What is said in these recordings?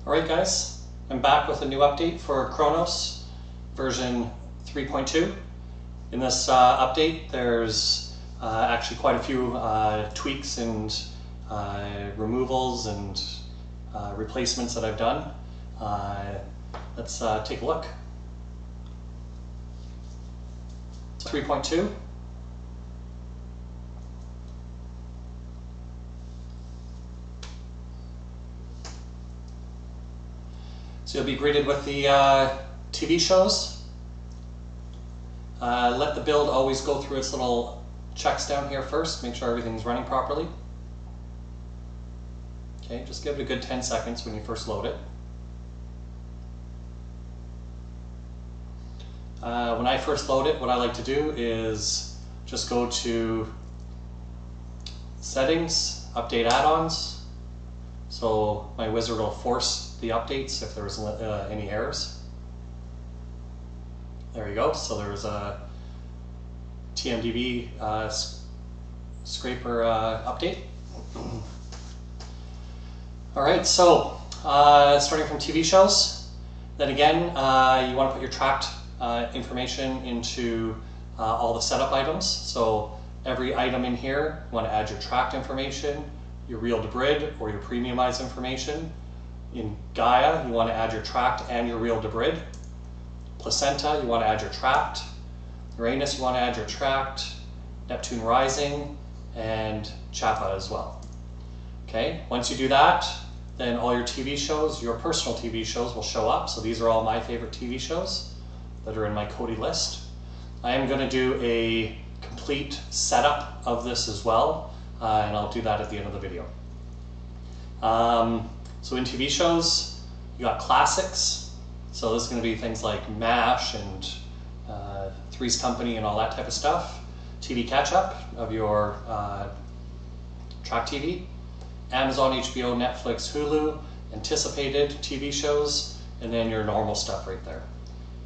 Alright guys, I'm back with a new update for Chronos version 3.2. In this update there's actually quite a few tweaks and removals and replacements that I've done. Let's take a look. 3.2. So you'll be greeted with the TV shows. Let the build always go through its little checks down here first, make sure everything's running properly. Okay, just give it a good 10 seconds when you first load it. When I first load it, what I like to do is just go to Settings, Update Add-ons. So my wizard will force the updates if there's any errors. There you go. So there's a TMDB scraper update. All right, so starting from TV shows, then again, you want to put your tracked information into all the setup items. So every item in here, you want to add your tracked information, your real-debrid or your premiumized information. In GAIA, you want to add your tracked and your real-debrid. Placenta, you want to add your tracked. Uranus, you want to add your tracked. Neptune rising, and Chappa'ai as well. Okay, once you do that, then all your TV shows, your personal TV shows will show up. So these are all my favorite TV shows that are in my Kodi list. I am going to do a complete setup of this as well, and I'll do that at the end of the video. So in TV shows, you got classics. So this is going to be things like MASH and Three's Company and all that type of stuff. TV catch-up of your track TV. Amazon, HBO, Netflix, Hulu, anticipated TV shows, and then your normal stuff right there.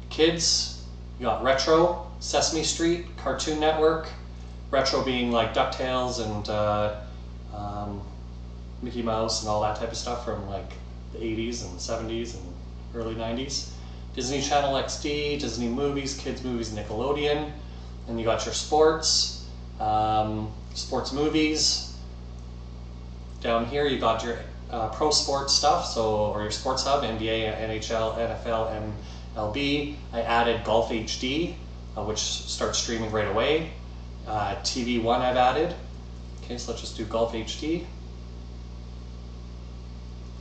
Kids, you got retro, Sesame Street, Cartoon Network. Retro being like DuckTales and Mickey Mouse and all that type of stuff from like the 80s and 70s and early 90s. Disney Channel XD, Disney Movies, Kids Movies, Nickelodeon. And you got your sports, sports movies. Down here you got your pro sports stuff, so or your sports hub, NBA, NHL, NFL, MLB. I added GOLFHD, which starts streaming right away. TV1 I've added. Okay, so let's just do GOLFHD.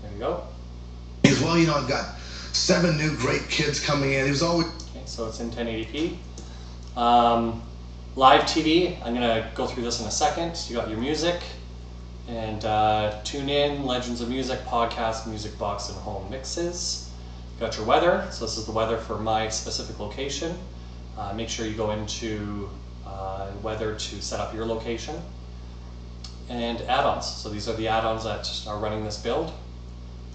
There you go. As well, you know, I've got 7 new great kids coming in. It was always... Okay, so it's in 1080p. Live TV, I'm gonna go through this in a second. You got your music, and tune in, Legends of Music, podcast, music box, and home mixes. You got your weather, so this is the weather for my specific location. Make sure you go into weather to set up your location. And add-ons, so these are the add-ons that are running this build.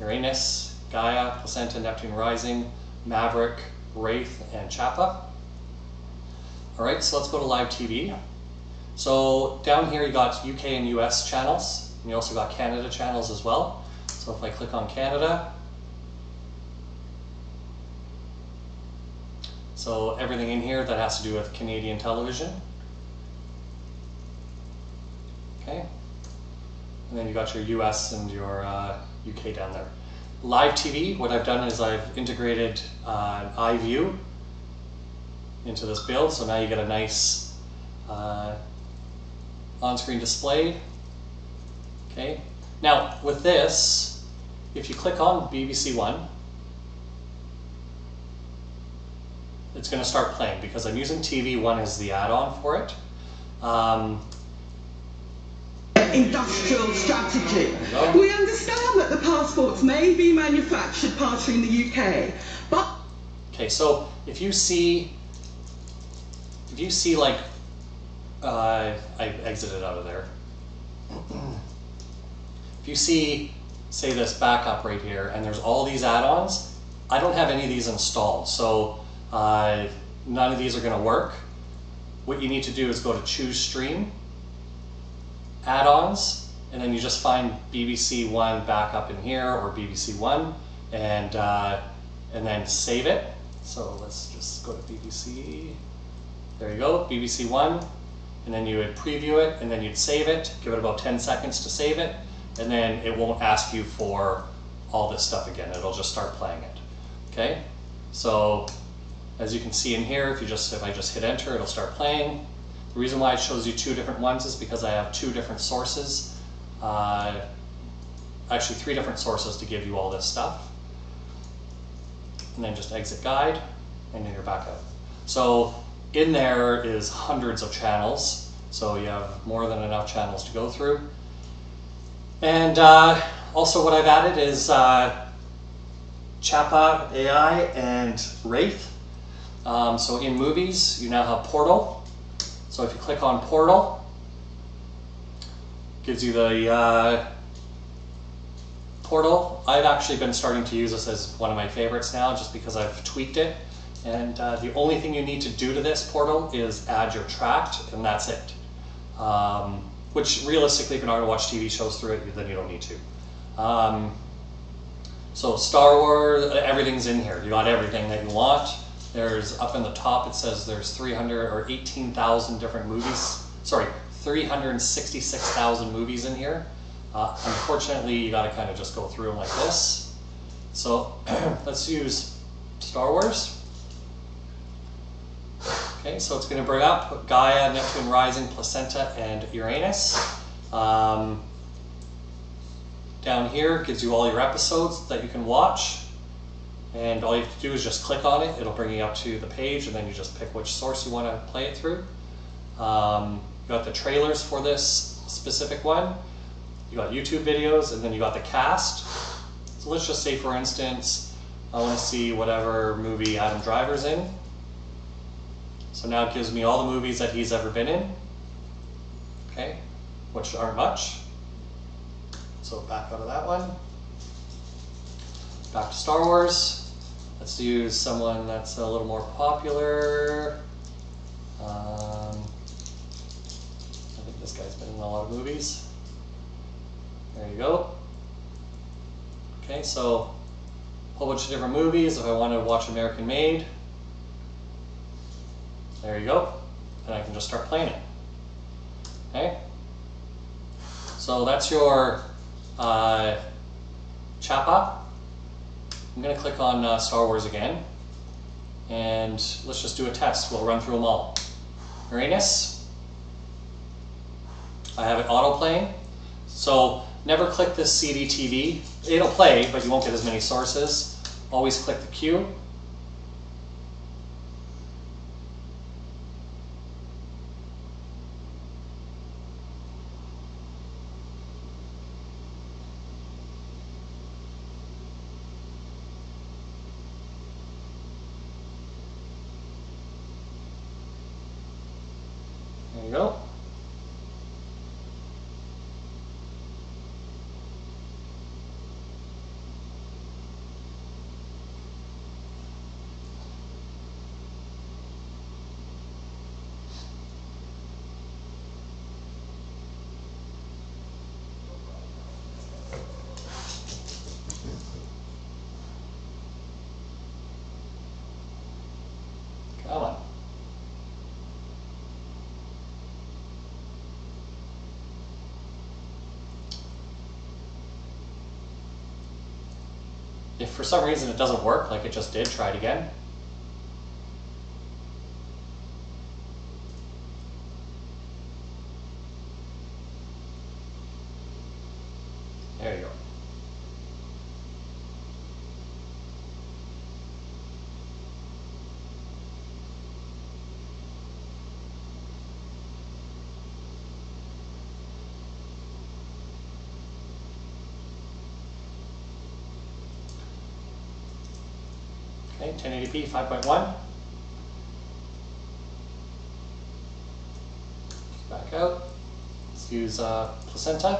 Uranus, GAIA, Placenta, Neptune rising, Maverick, Wraith, and Chappa'ai. Alright, so let's go to live TV. So down here you got UK and US channels, and you also got Canada channels as well. So if I click on Canada, so everything in here that has to do with Canadian television. Okay, and then you got your US and your UK down there. Live TV, what I've done is I've integrated iVue into this build, so now you get a nice on-screen display. Okay, now with this, if you click on BBC One, it's going to start playing because I'm using TV1 as the add-on for it. Industrial strategy. We understand that the passports may be manufactured partially in the UK, but... Okay, so if you see like, I exited out of there. If you see, say this backup right here, and there's all these add-ons, I don't have any of these installed, so none of these are going to work. What you need to do is go to Choose Stream, Add-ons, and then you just find BBC One backup in here or BBC One, and then save it. So let's just go to BBC. There you go, BBC One. And then you would preview it, and then you'd save it, give it about 10 seconds to save it, and then it won't ask you for all this stuff again. It'll just start playing it. Okay? So as you can see in here, if I just hit enter, it'll start playing. The reason why it shows you two different ones is because I have two different sources. Actually 3 different sources to give you all this stuff. And then just exit guide, and then you're back out. So in there is hundreds of channels, so you have more than enough channels to go through. And also what I've added is Chappa'ai and Wraith. So in movies, you now have Portal. So if you click on Portal, it gives you the Portal. I've actually been starting to use this as one of my favorites now, just because I've tweaked it. And the only thing you need to do to this Portal is add your tract, and that's it. Which realistically, if you're not going to watch TV shows through it, then you don't need to. So Star Wars, everything's in here. You got everything that you want. There's up in the top, it says there's 318,000 different movies. Sorry, 366,000 movies in here. Unfortunately, you got to kind of just go through them like this. So let's use Star Wars. Okay, so it's going to bring up Gaia, Neptune Rising, Placenta, and Uranus. Down here gives you all your episodes that you can watch. And all you have to do is just click on it. It'll bring you up to the page, and then you just pick which source you want to play it through. You got the trailers for this specific one. You got YouTube videos, and then you got the cast. So let's just say, for instance, I want to see whatever movie Adam Driver's in. So now it gives me all the movies that he's ever been in, okay, which aren't much. So back out of that one. Back to Star Wars. Let's use someone that's a little more popular. I think this guy's been in a lot of movies. There you go. Okay, so a whole bunch of different movies. If I want to watch American Made, there you go, and I can just start playing it. Okay, so that's your Chappa. I'm going to click on Star Wars again, and let's just do a test. We'll run through them all. Uranus, I have it auto playing, so never click this CD TV. It'll play, but you won't get as many sources. Always click the Q. There you go. Come on. If for some reason it doesn't work like it just did, try it again. There you go. Okay, 1080p 5.1. Back out. Let's use Placenta.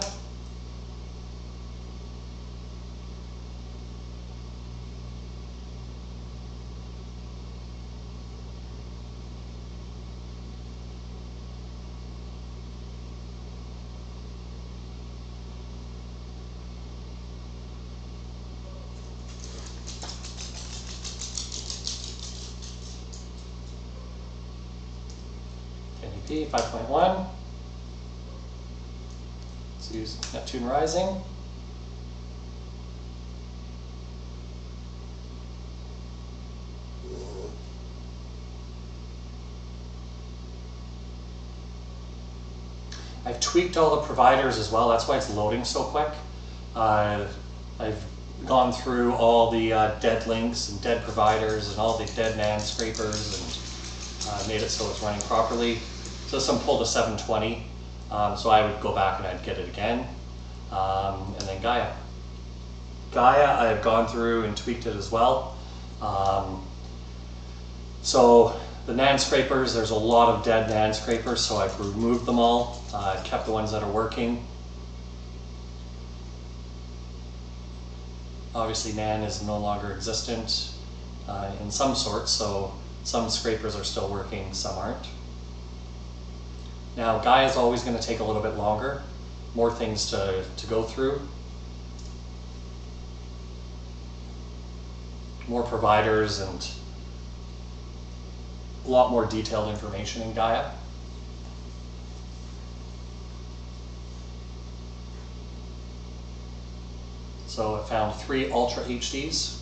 5.1. Let's use Neptune Rising. I've tweaked all the providers as well. That's why it's loading so quick. I've gone through all the dead links and dead providers and all the dead NAND scrapers and made it so it's running properly. So this one pulled a 720, so I would go back and I'd get it again. And then GAIA. GAIA, I have gone through and tweaked it as well. So the NAND scrapers, there's a lot of dead NAND scrapers, so I've removed them all, kept the ones that are working. Obviously NAND is no longer existent in some sorts, so some scrapers are still working, some aren't. Now GAIA is always going to take a little bit longer, more things to go through, more providers and a lot more detailed information in GAIA. So I found 3 Ultra HDs.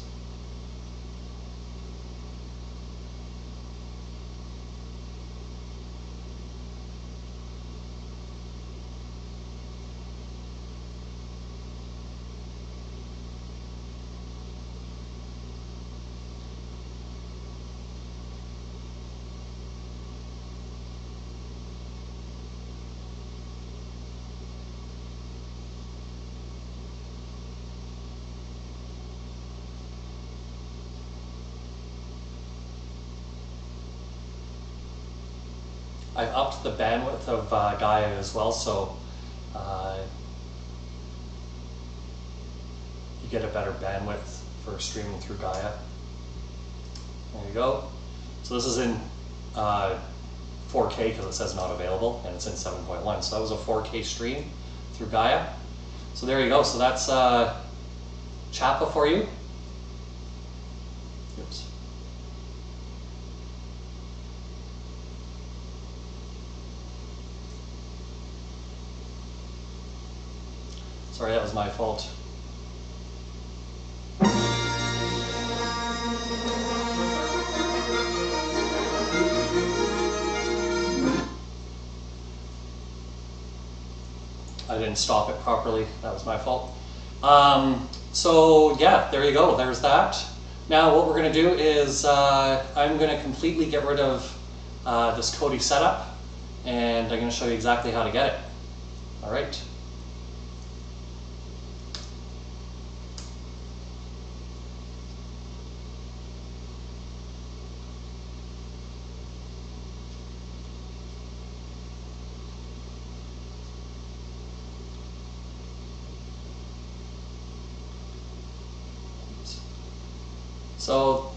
I've upped the bandwidth of GAIA as well, so you get a better bandwidth for streaming through GAIA. There you go. So this is in 4K because it says not available, and it's in 7.1. So that was a 4K stream through GAIA. So there you go. So that's Chappa for you. Oops. Sorry, that was my fault. I didn't stop it properly. That was my fault. So yeah, there you go. There's that. Now what we're going to do is I'm going to completely get rid of this Kodi setup, and I'm going to show you exactly how to get it. All right. So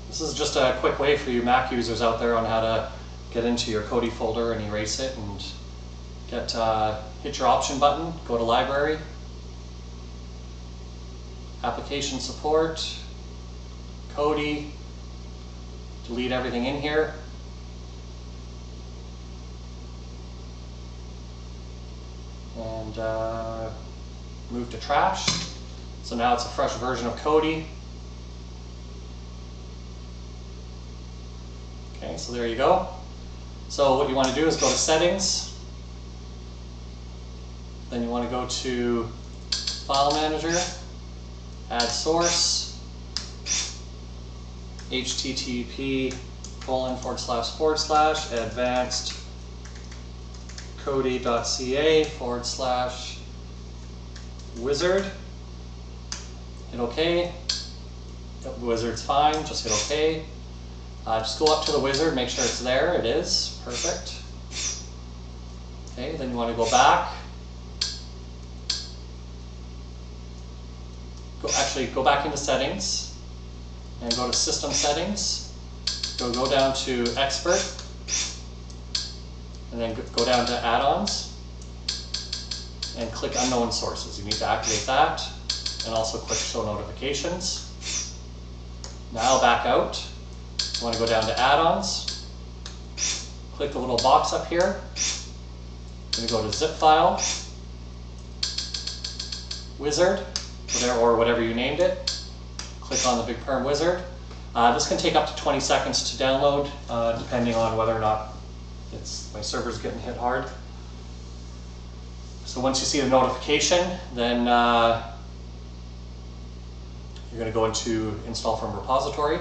this is just a quick way for you Mac users out there on how to get into your Kodi folder and erase it and get hit your option button, go to library, application support, Kodi, delete everything in here. And move to trash. So now it's a fresh version of Kodi. Okay, so there you go. So what you want to do is go to settings. Then you want to go to File Manager, add source, http:// advancedkodi.ca/wizard. Hit OK. Yep, wizard's fine, just hit OK. Just go up to the wizard, make sure it's there. It is. Perfect. Okay, then you want to go back. Go back into settings and go to system settings. Go down to expert and then go down to add-ons and click unknown sources. You need to activate that and also click show notifications. Now back out. You want to go down to add-ons, click the little box up here. I'm going to go to zip file, wizard, whatever you named it. Click on the big perm wizard. This can take up to 20 seconds to download, depending on whether or not my server's getting hit hard. So once you see the notification, then you're going to go into install from repository.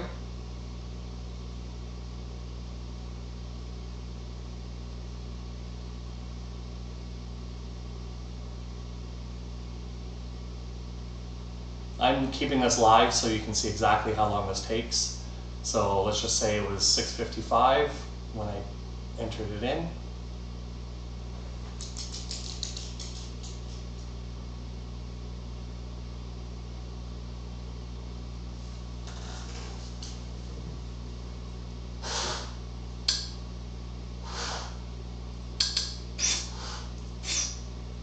I'm keeping this live so you can see exactly how long this takes. So let's just say it was 6:55 when I entered it in.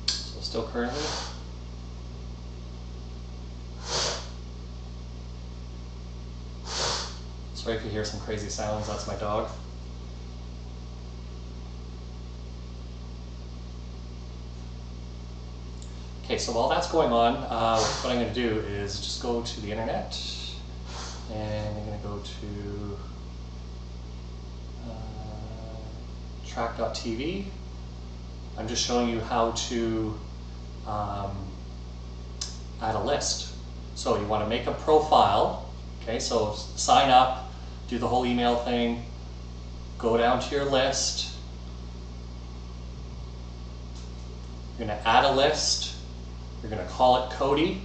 So still currently. Sorry if you hear some crazy sounds, that's my dog. Okay, so while that's going on, what I'm going to do is just go to the internet, and I'm going to go to track.tv. I'm just showing you how to add a list. So you want to make a profile, okay, so sign up, do the whole email thing, go down to your list, you're going to add a list, you're going to call it Cody,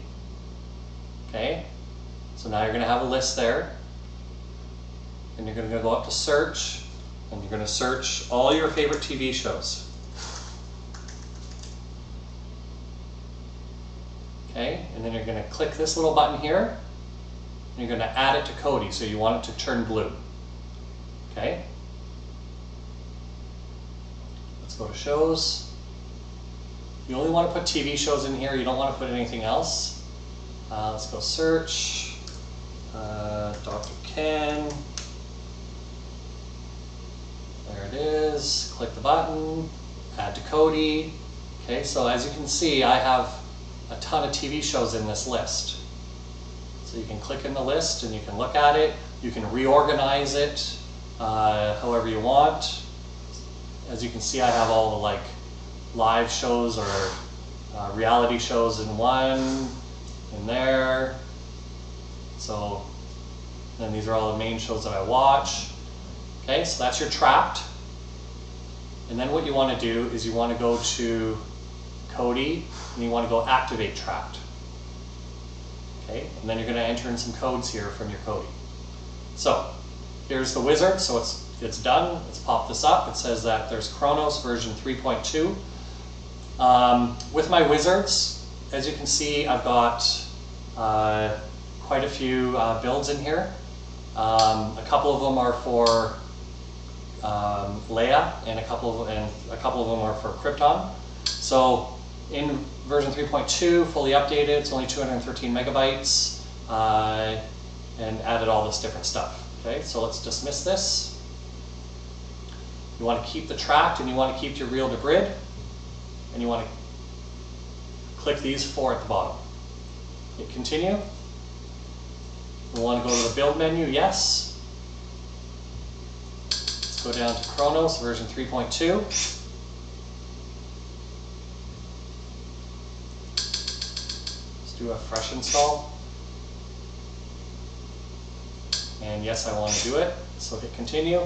okay, so now you're going to have a list there, and you're going to go up to search, and you're going to search all your favorite TV shows, okay, and then you're going to click this little button here, and you're going to add it to Cody, so you want it to turn blue. Okay? Let's go to shows. You only want to put TV shows in here, you don't want to put anything else. Let's go search. Dr. Ken. There it is. Click the button. Add to Cody. Okay, so as you can see, I have a ton of TV shows in this list. So you can click in the list and you can look at it. You can reorganize it however you want. As you can see, I have all the live shows or reality shows in one, in there. So then these are all the main shows that I watch. Okay, so that's your trapped. And then what you want to do is you want to go to Cody and you want to go activate trapped. Okay, and then you're going to enter in some codes here from your Cody. So here's the wizard, so it's done. Let's pop this up. It says that there's Chronos version 3.2. With my wizards, as you can see, I've got quite a few builds in here. A couple of them are for Leia, and a couple of them are for Krypton. So in version 3.2, fully updated, it's only 213 megabytes, and added all this different stuff. Okay, so let's dismiss this. You want to keep the tracked, and you want to keep your real-debrid, and you want to click these 4 at the bottom. Hit continue. We want to go to the build menu, yes. Let's go down to Chronos version 3.2. Do a fresh install, and yes, I want to do it, so hit continue.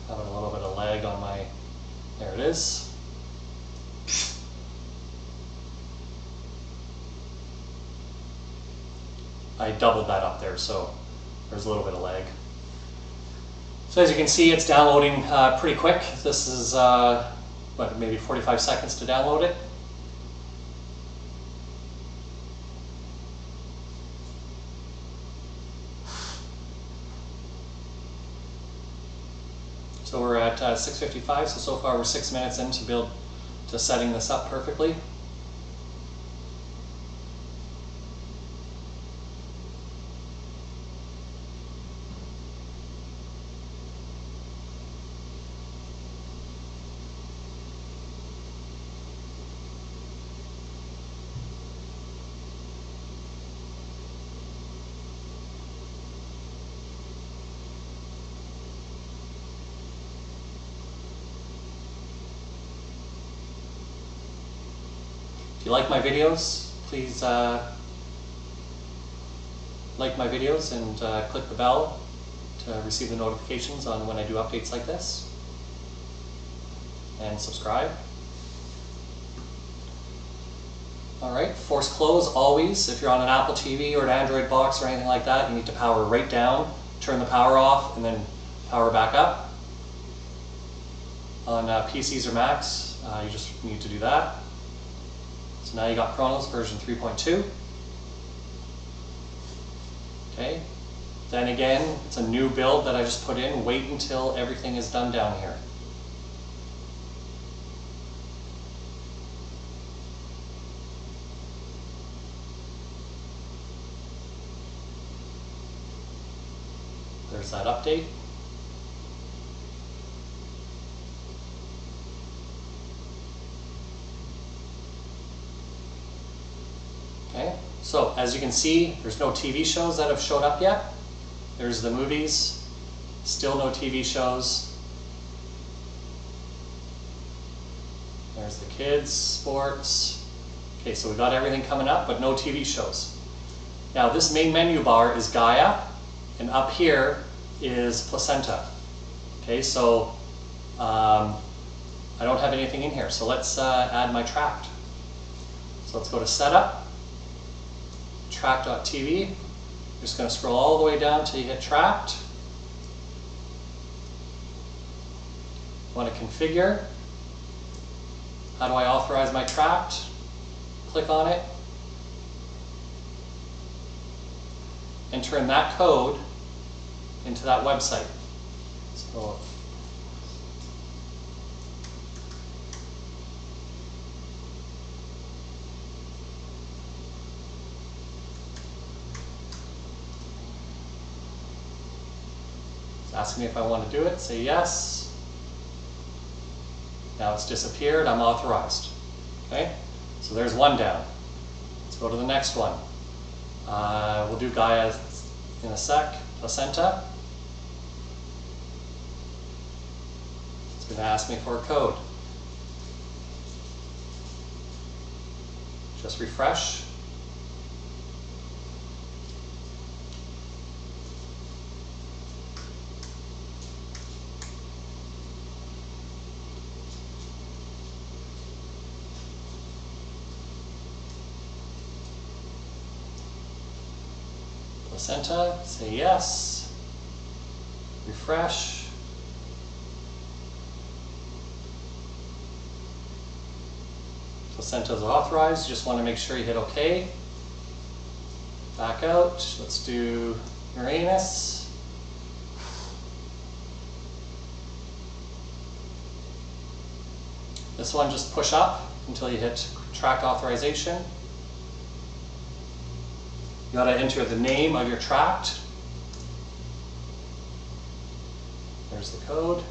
Having a little bit of lag on my, there it is. I doubled that up there, so there's a little bit of lag. So as you can see, it's downloading pretty quick. This is, what, maybe 45 seconds to download it. So we're at 6:55, so far we're 6 minutes into setting this up perfectly. If you like my videos, please like my videos and click the bell to receive the notifications on when I do updates like this. And subscribe. Alright, force close always. If you're on an Apple TV or an Android box or anything like that, you need to power right down, turn the power off, and then power back up. On PCs or Macs, you just need to do that. So now you got Chronos version 3.2. Okay. Then again, it's a new build that I just put in. Wait until everything is done down here. There's that update. Okay, so as you can see, there's no TV shows that have showed up yet. There's the movies, still no TV shows. There's the kids, sports. Okay, so we got everything coming up, but no TV shows. Now this main menu bar is GAIA, and up here is placenta. Okay, so I don't have anything in here, so let's add my tract. So let's go to setup. Tract.tv. Just going to scroll all the way down till you hit tract. Want to configure. How do I authorize my tract? Click on it. And turn that code into that website. So asking me if I want to do it, say yes. Now it's disappeared, I'm authorized. Okay, so there's one down. Let's go to the next one. We'll do GAIA in a sec, placenta. It's going to ask me for a code. Just refresh. Placenta, say yes, refresh. Placenta is authorized, you just want to make sure you hit OK. Back out, let's do Uranus. This one just push up until you hit tract authorization. You got to enter the name of your tract. There's the code.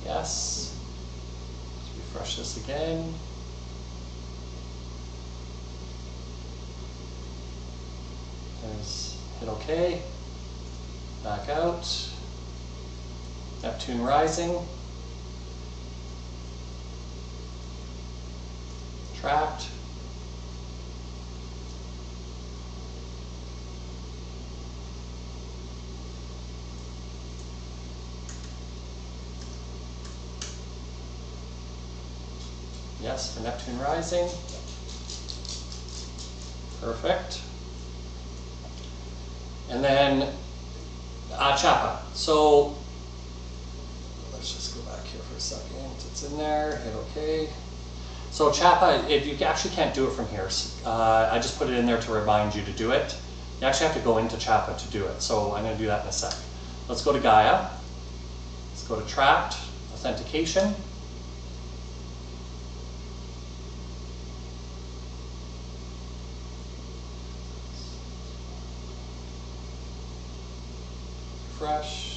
Yes. Let's refresh this again. There's hit OK. Back out. Neptune rising, tract, yes for Neptune rising, perfect, and then Chappa'ai. So let's just go back here for a second. It's in there, hit OK. So Chappa'ai, you actually can't do it from here. I just put it in there to remind you to do it. You actually have to go into Chappa'ai to do it. So I'm going to do that in a sec. Let's go to GAIA. Let's go to Tract, Authentication. Refresh.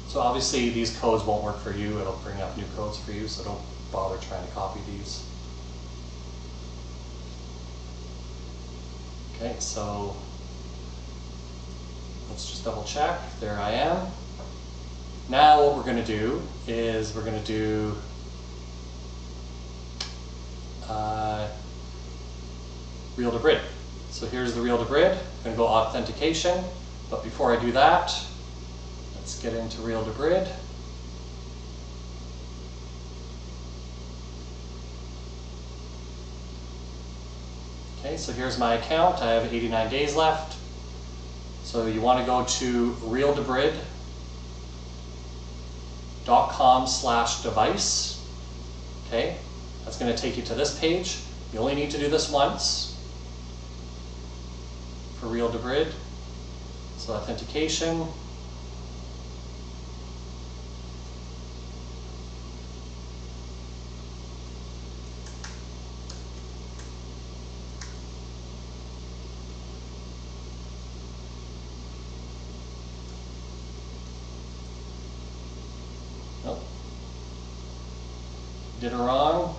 So obviously these codes won't work for you, it'll bring up new codes for you, so don't bother trying to copy these. Okay, so let's just double check, there I am. Now what we're going to do is we're going to do real-debrid. So here's the real-debrid, I'm going to go authentication, but before I do that, let's get into real-debrid. Okay, so here's my account. I have 89 days left. So you want to go to real-debrid.com/device. Okay, that's going to take you to this page. You only need to do this once for real-debrid. So authentication. Nope. Did it wrong.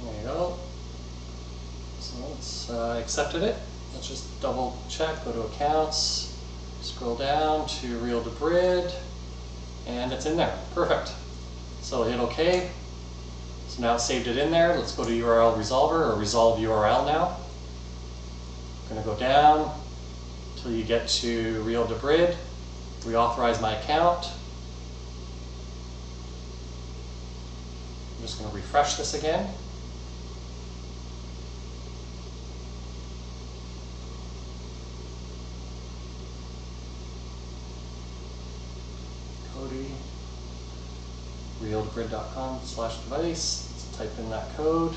There you go. So let's accepted it. Let's just double check, go to accounts, scroll down to real-debrid, and it's in there. Perfect. So hit OK. So now it's saved it in there. Let's go to URL resolver or resolve URL now. I'm going to go down until you get to real-debrid. Reauthorize my account. I'm just going to refresh this again. real-debrid.com/device. Let's type in that code.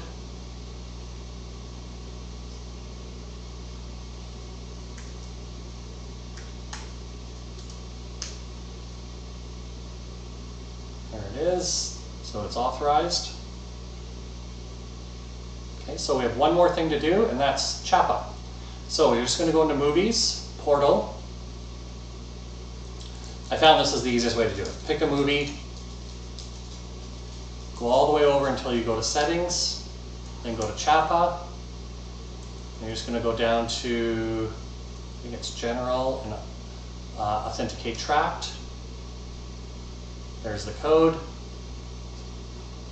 There it is. So it's authorized. Okay, so we have one more thing to do, and that's Chappa'ai. So we're just going to go into Movies, Portal. I found this is the easiest way to do it. Pick a movie, go all the way over until you go to Settings, then go to Chappa'ai. And you're just going to go down to, I think it's General, and Authenticate Tract. There's the code.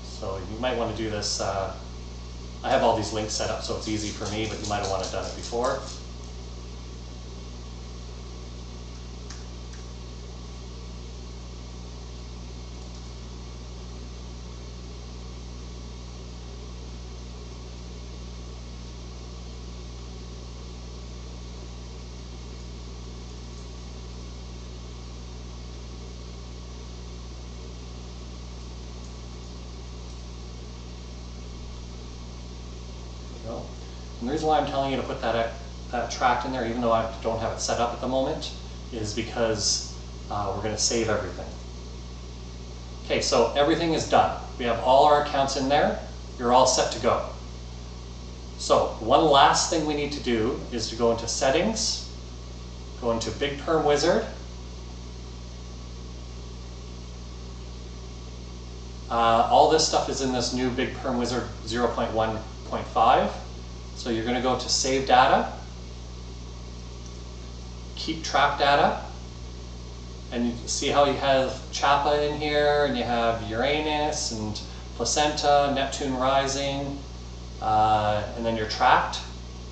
So you might want to do this. I have all these links set up so it's easy for me, but you might have want to done it before. And the reason why I'm telling you to put that tract in there, even though I don't have it set up at the moment, is because we're going to save everything. Okay, so everything is done. We have all our accounts in there. You're all set to go. So one last thing we need to do is to go into Settings, go into Big Perm Wizard. All this stuff is in this new Big Perm Wizard 0.1.5. So you're going to go to Save Data, Keep Track Data, and you see how you have Chappa'ai in here, and you have Uranus, and placenta, Neptune rising, and then your tracked.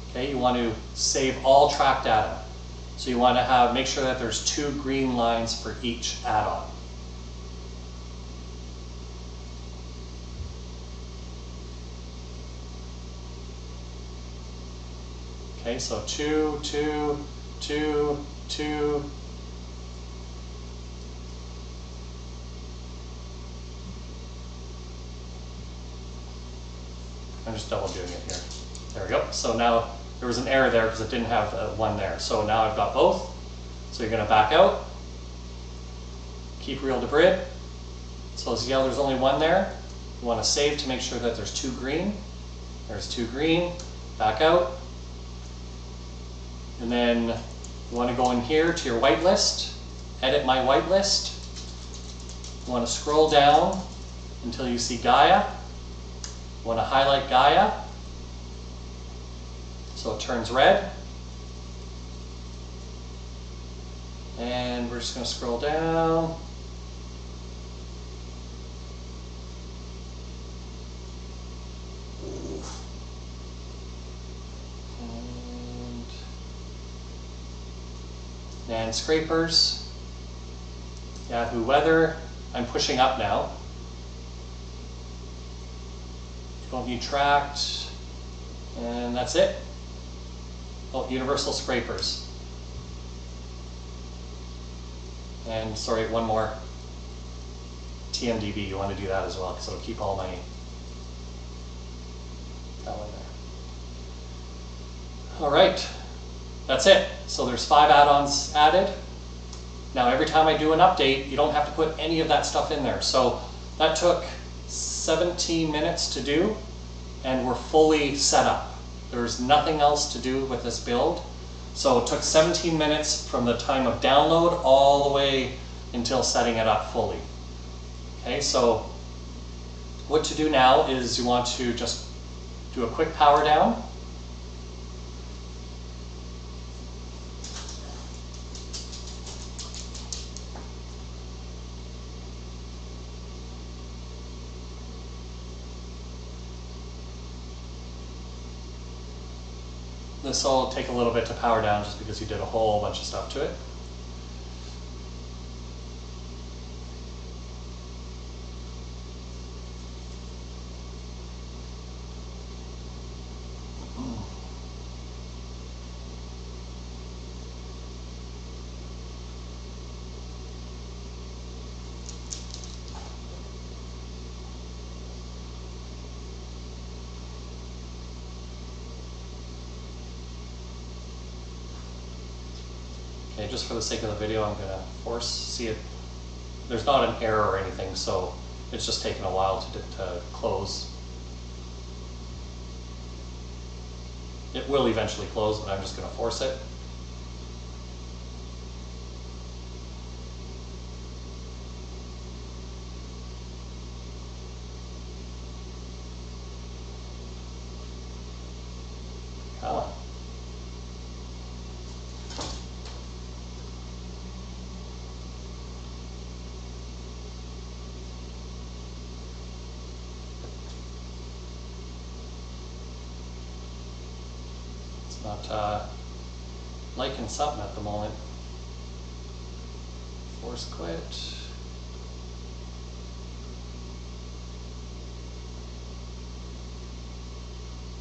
Okay, you want to save all track data. So you want to make sure that there's 2 green lines for each add-on. Okay, so 2, 2, 2, 2. I'm just double doing it here. There we go. So now there was an error there because it didn't have one there. So now I've got both. So you're going to back out. Keep real-debrid. So see how there's only one there? You want to save to make sure that there's 2 green. There's 2 green. Back out. And then you want to go in here to your whitelist. Edit my whitelist. You want to scroll down until you see GAIA. You want to highlight GAIA. So it turns red. And we're just going to scroll down. And scrapers. Yahoo weather. I'm pushing up now. Don't need tracked. And that's it. Oh, universal scrapers. And sorry, one more. TMDB, you want to do that as well, because it'll keep all my, that one there. All right, that's it. So there's 5 add-ons added. Now every time I do an update, you don't have to put any of that stuff in there. So that took 17 minutes to do, and we're fully set up. There's nothing else to do with this build. So it took 17 minutes from the time of download all the way until setting it up fully. Okay, so what to do now is you want to just do a quick power down. This will take a little bit to power down just because you did a whole bunch of stuff to it. Okay, just for the sake of the video, I'm gonna see it. There's not an error or anything, so it's just taken a while to close. It will eventually close, but I'm just gonna force it. Come on. Not liking something at the moment. Force quit.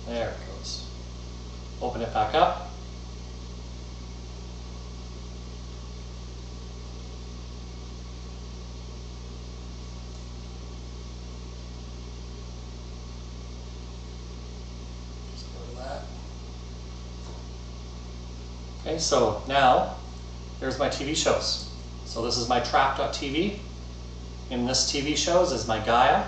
There it goes. Open it back up. Okay, so now there's my TV shows. So this is my track.tv. In this TV shows is my GAIA.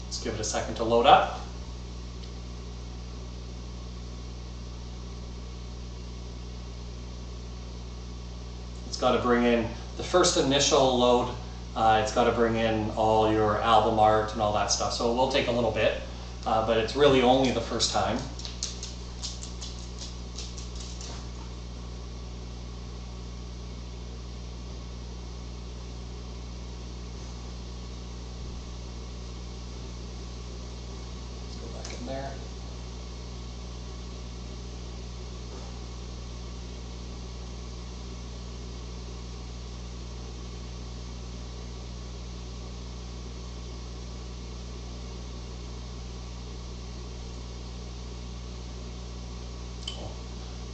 Let's give it a second to load up. It's got to bring in the first initial load. It's got to bring in all your album art and all that stuff. So it will take a little bit. But it's really only the first time.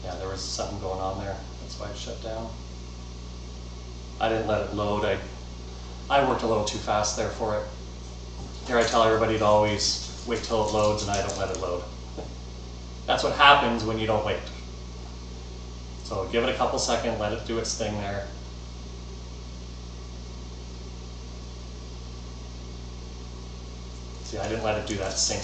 Yeah, there was something going on there. That's why it shut down. I didn't let it load. I worked a little too fast there for it. Here I tell everybody to always wait till it loads, and I don't let it load. That's what happens when you don't wait. So give it a couple seconds, let it do its thing there. See, I didn't let it do that sync.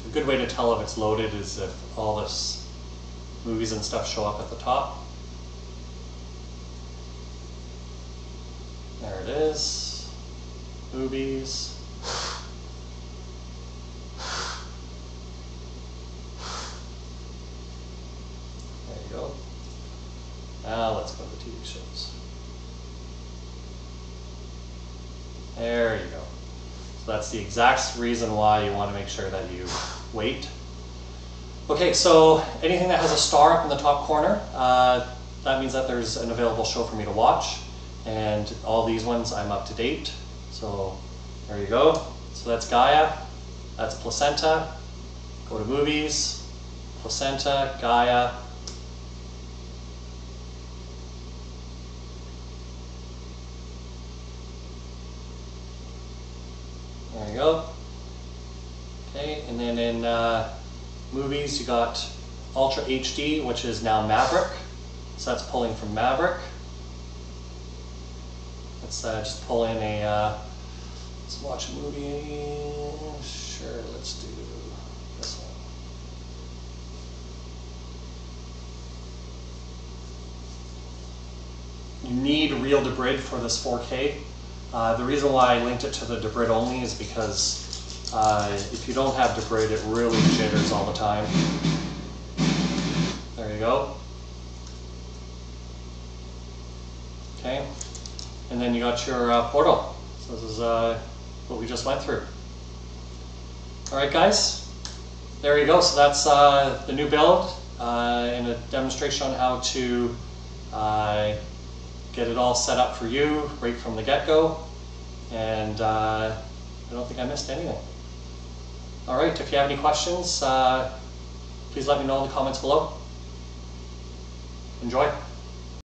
A good way to tell if it's loaded is if all this movies and stuff show up at the top. There it is. Movies. There you go. Now let's go to TV shows. There you go. So that's the exact reason why you want to make sure that you wait. Okay, so anything that has a star up in the top corner, that means that there's an available show for me to watch. And all these ones I'm up to date. So there you go. So that's Gaia, that's Placenta. Go to movies, Placenta, Gaia. There you go. Okay, and then in movies you got Ultra HD, which is now Maverick. So that's pulling from Maverick. Let's just pull in a, let's watch a movie. Sure, let's do this one. You need real-debrid for this 4K. The reason why I linked it to the debrid only is because if you don't have debrid, it really jitters all the time. There you go. Okay. And then you got your portal. So this is what we just went through. All right, guys. There you go. So that's the new build and a demonstration on how to get it all set up for you right from the get-go. And I don't think I missed anything. All right. If you have any questions, please let me know in the comments below. Enjoy.